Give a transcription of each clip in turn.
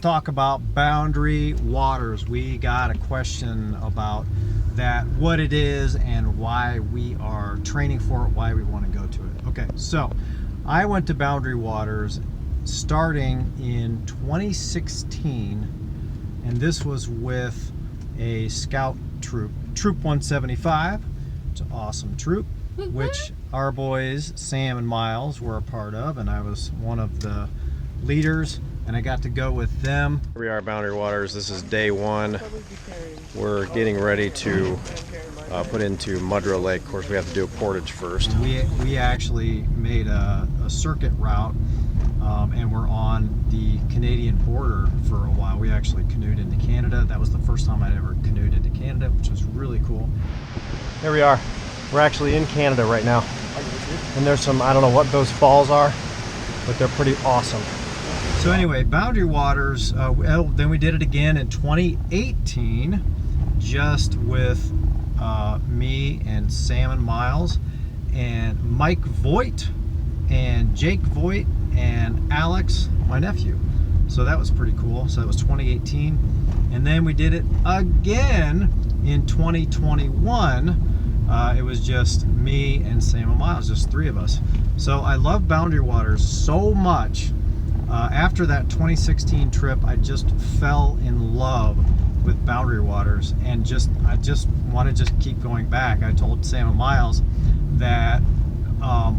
talk about Boundary Waters. We got a question about that, what it is and why we are training for it, why we want to go to it. Okay, so I went to Boundary Waters starting in 2016, and this was with a scout troop, Troop 175. It's an awesome troop, which our boys Sam and Miles were a part of, and I was one of the leaders, and I got to go with them. Here we are at Boundary Waters. This is day one. We're getting ready to put into Mudrow Lake. Of course, we have to do a portage first. We actually made a circuit route, and we're on the Canadian border for a while. We actually canoed into Canada. That was the first time I'd ever canoed into Canada, which was really cool. Here we are. We're actually in Canada right now. And there's some, I don't know what those falls are, but they're pretty awesome. So anyway, Boundary Waters, then we did it again in 2018, just with me and Sam and Miles, and Mike Voigt, and Jake Voigt, and Alex, my nephew. So that was pretty cool. So that was 2018. And then we did it again in 2021. It was just me and Sam and Miles, just three of us. So I love Boundary Waters so much. After that 2016 trip, I just fell in love with Boundary Waters, and I just want to keep going back. I told Sam and Miles that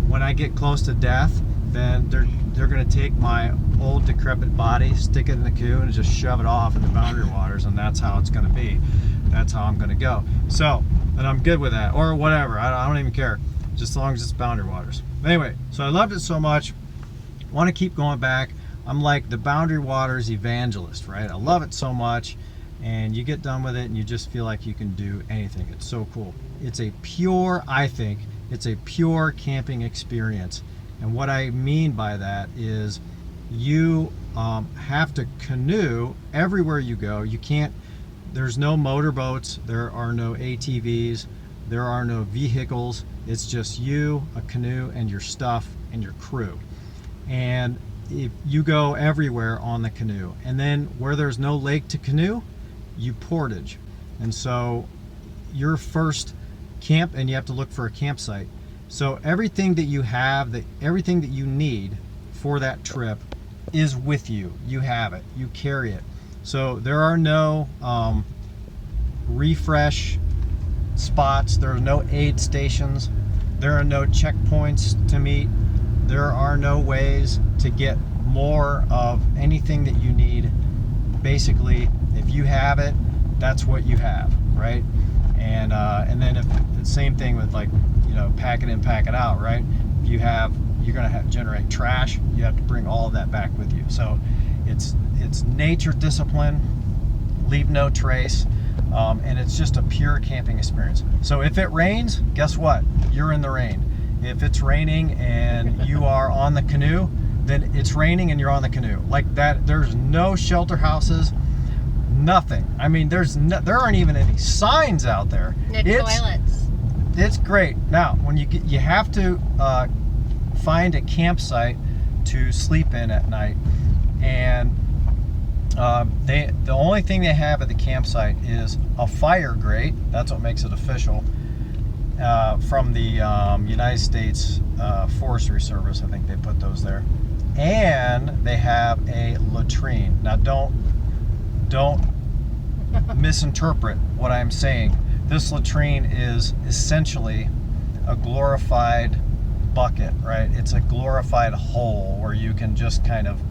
when I get close to death, then they're going to take my old decrepit body, stick it in the canoe, and just shove it off in the Boundary Waters, and that's how it's going to be. That's how I'm going to go. So, and I'm good with that, or whatever. I don't even care, just as long as it's Boundary Waters. Anyway, so I loved it so much. Want to keep going back. I'm like the Boundary Waters evangelist, right? I love it so much, and you get done with it and you just feel like you can do anything. It's so cool. It's a pure, I think, it's a pure camping experience. And what I mean by that is you have to canoe everywhere you go. You can't, there's no motorboats, there are no ATVs, there are no vehicles. It's just you, a canoe, and your stuff, and your crew. And if you go everywhere on the canoe, and then where there's no lake to canoe, you portage. And so your first camp, and you have to look for a campsite. So everything that you have, everything that you need for that trip is with you. You have it, you carry it. So there are no refresh spots, there are no aid stations, there are no checkpoints to meet. There are no ways to get more of anything that you need. Basically, if you have it, that's what you have, right? And then if the same thing with, like, you know, pack it in, pack it out, right? If you have, you're gonna have to generate trash. You have to bring all of that back with you. So it's nature discipline, leave no trace, and it's just a pure camping experience. So if it rains, guess what? You're in the rain. If it's raining and you are on the canoe, then it's raining and you're on the canoe. Like that, there's no shelter houses, nothing. I mean, there aren't even any signs out there. No toilets. It's great. Now, when you have to find a campsite to sleep in at night, and the only thing they have at the campsite is a fire grate. That's what makes it official. From the United States Forestry Service, I think they put those there, and they have a latrine. Now, don't misinterpret what I'm saying. This latrine is essentially a glorified bucket, right? It's a glorified hole where you can just kind of,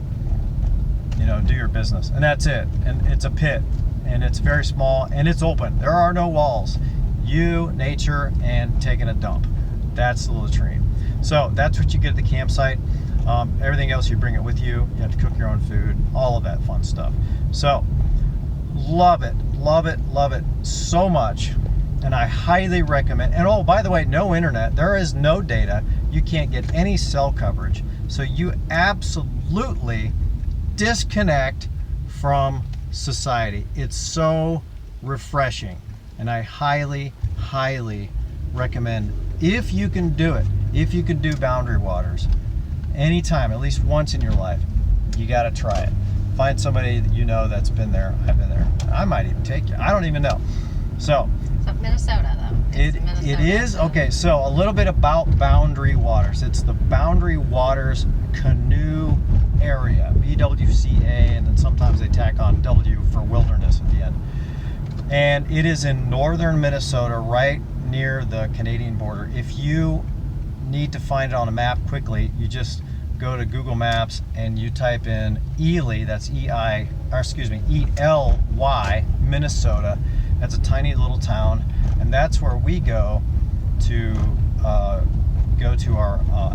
you know, do your business, and that's it. And it's a pit, and it's very small, and it's open. There are no walls. You, nature, and taking a dump. That's the latrine. So that's what you get at the campsite. Everything else, you bring it with you. You have to cook your own food, all of that fun stuff. So love it, love it, love it so much. And I highly recommend, and oh, by the way, no internet. There is no data. You can't get any cell coverage. So you absolutely disconnect from society. It's so refreshing. And I highly, highly recommend, if you can do it, if you can do Boundary Waters anytime, at least once in your life, you got to try it. Find somebody that you know that's been there. I've been there. I might even take you. I don't even know. So Minnesota, though. It is okay. So a little bit about Boundary Waters. It's the Boundary Waters Canoe Area, BWCA, and then sometimes they tack on W for wilderness at the end. And it is in northern Minnesota, right near the Canadian border. If you need to find it on a map quickly, you just go to Google Maps and you type in Ely, that's Ely, Minnesota. That's a tiny little town, and that's where we go to our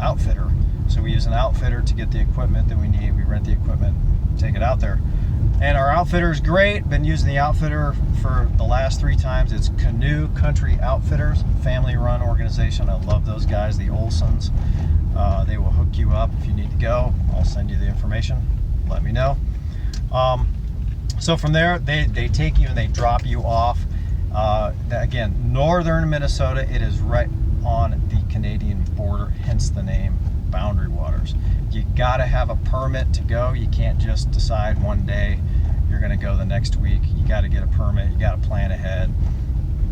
outfitter. So we use an outfitter to get the equipment that we need. We rent the equipment, take it out there. And our outfitter is great. Been using the outfitter for the last 3 times. It's Canoe Country Outfitters, family-run organization. I love those guys, the Olsons. They will hook you up if you need to go. I'll send you the information. Let me know. So from there, they take you and they drop you off. Again, northern Minnesota. It is right on the Canadian border, hence the name Boundary Waters. You got to have a permit to go. You can't just decide one day you're going to go the next week. You got to get a permit. You got to plan ahead,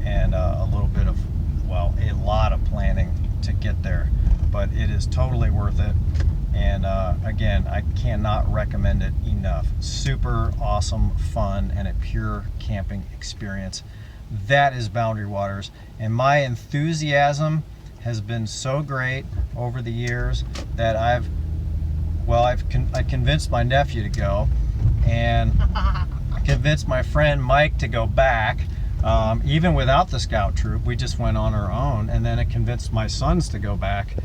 and a lot of planning to get there. But it is totally worth it. And again, I cannot recommend it enough. Super awesome, fun, and a pure camping experience. That is Boundary Waters. And my enthusiasm has been so great over the years that I convinced my nephew to go, and convinced my friend Mike to go back. Even without the scout troop, we just went on our own, and then it convinced my sons to go back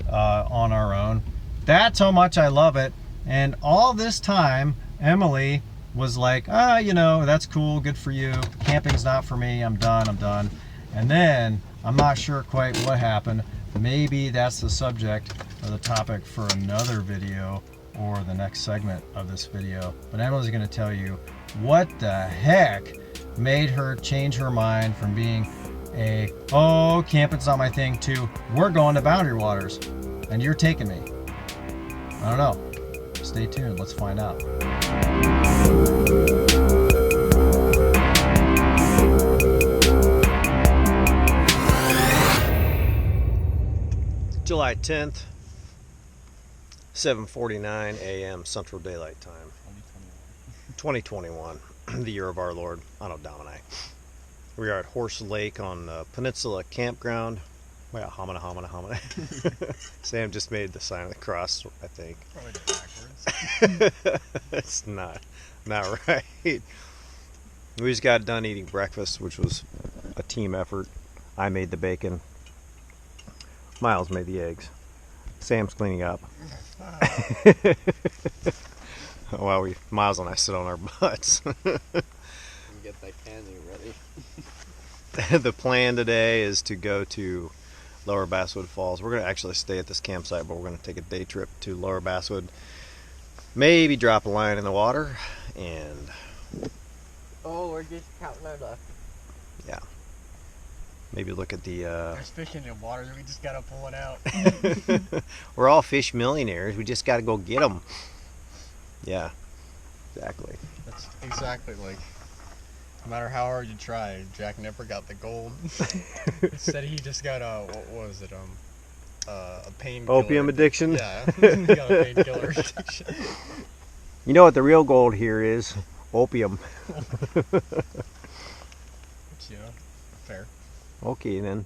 on our own. That's how much I love it. And all this time, Emily was like, that's cool, good for you. Camping's not for me, I'm done. And then, I'm not sure quite what happened. Maybe that's the subject or the topic for another video or the next segment of this video. But Emily's gonna tell you what the heck made her change her mind from being camping's not my thing to, we're going to Boundary Waters and you're taking me. I don't know. Stay tuned. Let's find out. July 10th, 7:49 a.m. Central Daylight Time. 2021, the year of our Lord, Anno Domini. We are at Horse Lake on Peninsula Campground. Well, homina, homina, homina. Sam just made the sign of the cross, I think. Probably backwards. It's not right. We just got done eating breakfast, which was a team effort. I made the bacon. Miles made the eggs. Sam's cleaning up. While Miles and I sit on our butts. Get that candy ready. The plan today is to go to Lower Basswood Falls. We're going to actually stay at this campsite, but we're going to take a day trip to Lower Basswood. Maybe drop a line in the water, and we're just counting our luck. Yeah. Maybe look at the... There's fish in the water, we just gotta pull it out. We're all fish millionaires. We just got to go get them. Yeah, exactly. That's exactly like... No matter how hard you try, Jack never got the gold. Instead, he just got a painkiller. Opium addiction? Yeah, he got a painkiller addiction. You know what the real gold here is? Opium. Which, fair. Okay, then.